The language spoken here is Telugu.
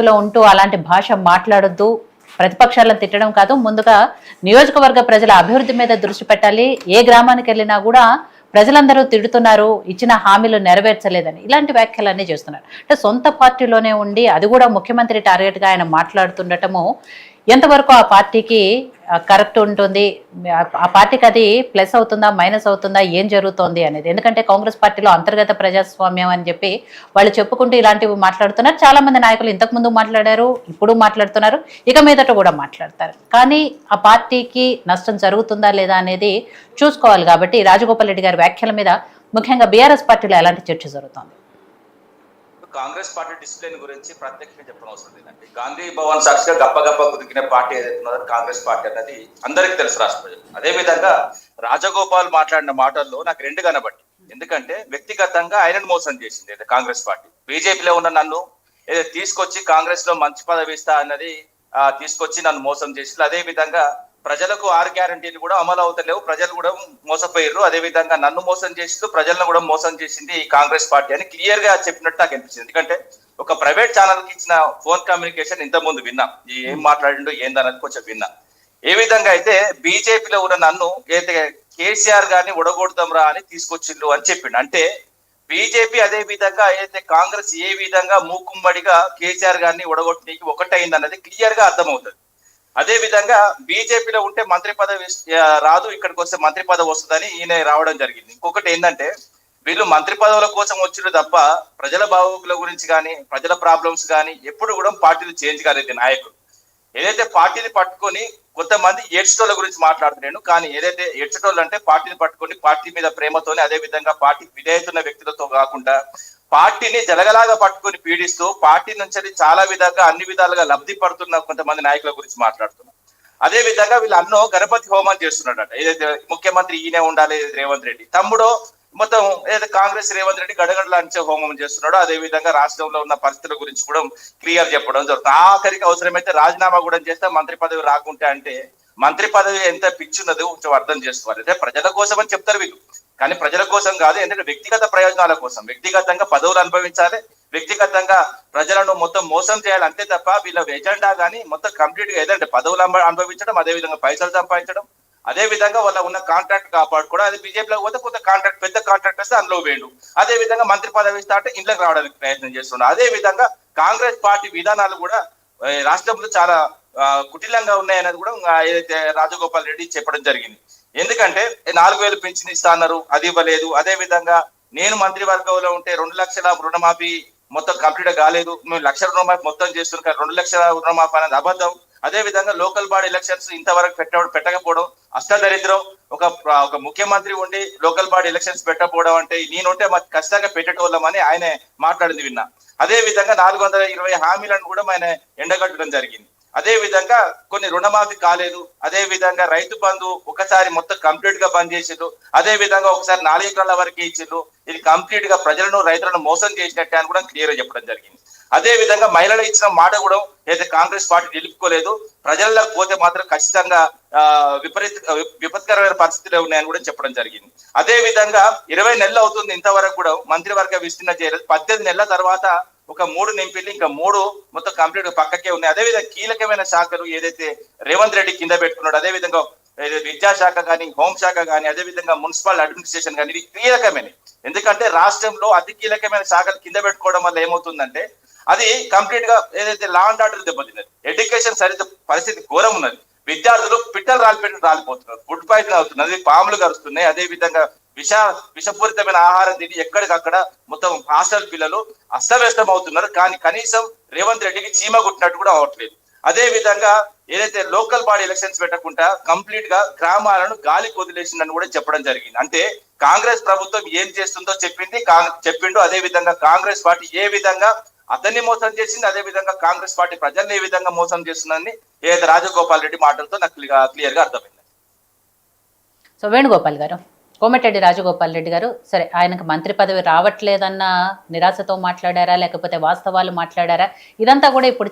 లో ఉంటూ అలాంటి భాష మాట్లాడొద్దు, ప్రతిపక్షాలను తిట్టడం కాదు, ముందుగా నియోజకవర్గ ప్రజల అభివృద్ధి మీద దృష్టి పెట్టాలి. ఏ గ్రామానికి వెళ్ళినా కూడా ప్రజలందరూ తిడుతున్నారు, ఇచ్చిన హామీలు నెరవేర్చలేదని ఇలాంటి వ్యాఖ్యలన్నీ చేస్తున్నారు. అంటే సొంత పార్టీలోనే ఉండి అది కూడా ముఖ్యమంత్రి టార్గెట్ గా ఆయన మాట్లాడుతుండటము ఎంతవరకు ఆ పార్టీకి కరెక్ట్ ఉంటుంది, ఆ పార్టీకి అది ప్లస్ అవుతుందా మైనస్ అవుతుందా, ఏం జరుగుతోంది అనేది. ఎందుకంటే కాంగ్రెస్ పార్టీలో అంతర్గత ప్రజాస్వామ్యం అని చెప్పి వాళ్ళు చెప్పుకుంటూ ఇలాంటివి మాట్లాడుతున్నారు. చాలా మంది నాయకులు ఇంతకు ముందు మాట్లాడారు, ఇప్పుడు మాట్లాడుతున్నారు, ఇక మీదట కూడా మాట్లాడతారు. కానీ ఆ పార్టీకి నష్టం జరుగుతుందా లేదా అనేది చూసుకోవాలి. కాబట్టి రాజగోపాల్ రెడ్డి గారి వ్యాఖ్యల మీద ముఖ్యంగా బీఆర్ఎస్ పార్టీలో ఎలాంటి చర్చ జరుగుతోంది? కాంగ్రెస్ పార్టీ డిసిప్లిన్ గురించి ప్రత్యేకంగా చెప్పడం అవసరం లేదండి. గాంధీ భవన్ సాక్షిగా గప్ప కుదికిన పార్టీ ఏదైతే ఉన్నదో కాంగ్రెస్ పార్టీ అన్నది అందరికీ తెలుసు రాష్ట్ర ప్రజలు. అదే విధంగా రాజగోపాల్ మాట్లాడిన మాటల్లో నాకు రెండు కనబట్టి, ఎందుకంటే వ్యక్తిగతంగా ఆయనను మోసం చేసింది కాంగ్రెస్ పార్టీ. బీజేపీలో ఉన్న నన్ను ఏదో తీసుకొచ్చి కాంగ్రెస్ లో మంచి పదవి ఇస్తా అన్నది తీసుకొచ్చి నన్ను మోసం చేసింది. అదే విధంగా ప్రజలకు 6 గ్యారంటీలు కూడా అమలు అవుతలేవు, ప్రజలు కూడా మోసపోయారు. అదే విధంగా నన్ను మోసం చేస్తూ ప్రజలను కూడా మోసం చేసింది ఈ కాంగ్రెస్ పార్టీ అని క్లియర్ గా చెప్పినట్టు నాకు అనిపించింది. ఎందుకంటే ఒక ప్రైవేట్ ఛానల్ కి ఇచ్చిన ఫోన్ కమ్యూనికేషన్ ఇంత ముందు విన్నా, ఏం మాట్లాడిండో ఏందన్నది కొంచెం విన్నా. ఏ విధంగా అయితే బీజేపీలో ఉన్న నన్ను అయితే కేసీఆర్ గారిని ఉడగొడతాం రా అని తీసుకొచ్చిండు అని చెప్పిండు. అంటే బీజేపీ అదే విధంగా అయితే కాంగ్రెస్ ఏ విధంగా మూకుమ్మడిగా కేసీఆర్ గారిని ఉడగొట్టడానికి ఒకటైంది అన్నది క్లియర్ గా అర్థమవుతుంది. అదే విధంగా బీజేపీలో ఉంటే మంత్రి పదవి రాదు, ఇక్కడికి వస్తే మంత్రి పదవి వస్తుందని ఈయన రావడం జరిగింది. ఇంకొకటి ఏంటంటే వీళ్ళు మంత్రి పదవుల కోసం వచ్చిరు తప్ప ప్రజల బాగోగుల గురించి కానీ ప్రజల ప్రాబ్లమ్స్ కానీ ఎప్పుడు కూడా పార్టీలు చేంజ్ కాలేదు నాయకులు. ఏదైతే పార్టీని పట్టుకొని కొంతమంది ఏడ్చటోళ్ళ గురించి మాట్లాడుతున్నాను, కానీ ఏదైతే ఏడ్చటోళ్ళు అంటే పార్టీని పట్టుకొని పార్టీ మీద ప్రేమతోనే అదే విధంగా పార్టీ విధేయతున్న వ్యక్తులతో కాకుండా పార్టీని జలగలాగా పట్టుకొని పీడిస్తూ పార్టీ నుంచి చాలా విధంగా అన్ని విధాలుగా లబ్ధి పడుతున్న కొంతమంది నాయకుల గురించి మాట్లాడుతున్నారు. అదే విధంగా వీళ్ళు అన్నో గణపతి హోమం చేస్తున్నాడట. ఏదైతే ముఖ్యమంత్రి ఈయనే ఉండాలి రేవంత్ రెడ్డి, తమ్ముడో మొత్తం ఏదైతే కాంగ్రెస్ రేవంత్ రెడ్డి గడగడలాంచే హోమం చేస్తున్నాడో అదే విధంగా రాష్ట్రంలో ఉన్న పరిస్థితుల గురించి కూడా క్లియర్ చెప్పడం జరుగుతుంది. ఆఖరికి అవసరమైతే రాజీనామా కూడా చేస్తే మంత్రి పదవి రాకుంటే అంటే మంత్రి పదవి ఎంత పిచ్చున్నదో కొంచెం అర్థం చేసుకోవాలి. అంటే ప్రజల కోసం అని చెప్తారు వీళ్ళు, కానీ ప్రజల కోసం కాదు. ఎందుకంటే వ్యక్తిగత ప్రయోజనాల కోసం వ్యక్తిగతంగా పదవులు అనుభవించాలి, వ్యక్తిగతంగా ప్రజలను మొత్తం మోసం చేయాలి అంతే తప్ప వీళ్ళ ఎజెండా కానీ మొత్తం కంప్లీట్ గా ఏదంటే పదవులు అనుభవించడం, అదే విధంగా పైసలు సంపాదించడం, అదే విధంగా వాళ్ళ ఉన్న కాంట్రాక్ట్ కాపాడుకోవడం. అది బీజేపీలో పోతే కొంత కాంట్రాక్ట్ పెద్ద కాంట్రాక్ట్ వస్తే అందులో వేయండు, అదే విధంగా మంత్రి పదవి ఇస్తా అంటే ఇంట్లోకి రావడానికి ప్రయత్నం చేస్తున్నాడు. అదే విధంగా కాంగ్రెస్ పార్టీ విధానాలు కూడా రాష్ట్రంలో చాలా కుటిలంగా ఉన్నాయనేది కూడా ఏదైతే రాజగోపాల్ రెడ్డి చెప్పడం జరిగింది. ఎందుకంటే 4,000 పెన్షన్ ఇస్తా అన్నారు, అది ఇవ్వలేదు. అదే విధంగా నేను మంత్రివర్గంలో ఉంటే 2 లక్షల రుణమాఫీ మొత్తం కంప్లీట్ కాలేదు, మేము 1 లక్ష రుణమాఫీ మొత్తం చేస్తున్నాం, 2 లక్షల రుణమాఫీ అనేది అబద్ధం. అదే విధంగా లోకల్ బాడీ ఎలక్షన్స్ ఇంతవరకు పెట్టకపోవడం అష్టదరిద్రం. ఒక ముఖ్యమంత్రి ఉండి లోకల్ బాడీ ఎలక్షన్స్ పెట్టకపోవడం అంటే నేనుంటే మాకు ఖచ్చితంగా పెట్టేటోళ్ళమని ఆయన మాట్లాడింది విన్నా. అదే విధంగా 420 హామీలను కూడా ఆయన ఎండగట్టడం జరిగింది. అదే విధంగా కొన్ని రుణమాఫీ కాలేదు, అదే విధంగా రైతు బంధు ఒకసారి మొత్తం కంప్లీట్ గా బంద్ చేసిండ్రు, అదే విధంగా ఒకసారి 4 ఎకరాల వరకు ఇచ్చిండ్రు. ఇది కంప్లీట్ గా ప్రజలను రైతులను మోసం చేసినట్టే అని కూడా క్లియర్ గా చెప్పడం జరిగింది. అదే విధంగా మహిళలు ఇచ్చిన మాట కూడా అయితే కాంగ్రెస్ పార్టీ నిలుపుకోలేదు. ప్రజల్లోకి పోతే మాత్రం ఖచ్చితంగా విపత్కరమైన పరిస్థితులు ఉన్నాయని కూడా చెప్పడం జరిగింది. అదే విధంగా 20 నెలలు అవుతుంది ఇంతవరకు కూడా మంత్రివర్గ విస్తరణ చేయలేదు. 18 నెలల తర్వాత ఒక 3 నింపిల్లి, ఇంకా 3 మొత్తం కంప్లీట్ పక్కకే ఉన్నాయి. అదేవిధంగా కీలకమైన శాఖలు ఏదైతే రేవంత్ రెడ్డి కింద పెట్టుకున్నాడు, అదే విధంగా విద్యాశాఖ కానీ హోంశాఖ కానీ అదే విధంగా మున్సిపల్ అడ్మినిస్ట్రేషన్ కానీ ఇవి కీలకమైనవి. ఎందుకంటే రాష్ట్రంలో అతి కీలకమైన శాఖలు కింద పెట్టుకోవడం వల్ల ఏమవుతుందంటే అది కంప్లీట్ గా ఏదైతే లా అండ్ ఆర్డర్ దెబ్బతిన్నది, ఎడ్యుకేషన్ సరిగ్గా పరిస్థితి ఘోరం ఉన్నది. విద్యార్థులు పిట్టలు రాలిపోతున్నారు, ఫుడ్ పాయిజన్ అవుతున్నది, పాములు కరుస్తున్నాయి. అదే విధంగా విషపూరితమైన ఆహారం తిని ఎక్కడికక్కడ మొత్తం హాస్టల్ పిల్లలు అస్తవ్యస్తం అవుతున్నారు. కానీ కనీసం రేవంత్ రెడ్డికి చీమ కుట్టినట్టు కూడా అవ్వట్లేదు. అదే విధంగా ఏదైతే లోకల్ బాడీ ఎలక్షన్స్ పెట్టకుండా కంప్లీట్ గా గ్రామాలను గాలి వదిలేసిందని కూడా చెప్పడం జరిగింది. అంటే కాంగ్రెస్ ప్రభుత్వం ఏం చేస్తుందో చెప్పిండు. అదే విధంగా కాంగ్రెస్ పార్టీ ఏ విధంగా అతన్ని మోసం చేసింది, అదే విధంగా కాంగ్రెస్ పార్టీ ప్రజల్ని ఏ విధంగా మోసం చేస్తుందని ఏదైతే రాజగోపాల్ రెడ్డి మాటలతో నాకు క్లియర్ గా అర్థమైంది. సో వేణుగోపాల్ గారు, కోమటిరెడ్డి రాజగోపాల్ రెడ్డి గారు, సరే ఆయనకు మంత్రి పదవి రావట్లేదన్న నిరాశతో మాట్లాడారా లేకపోతే వాస్తవాలు మాట్లాడారా, ఇదంతా కూడా ఇప్పుడు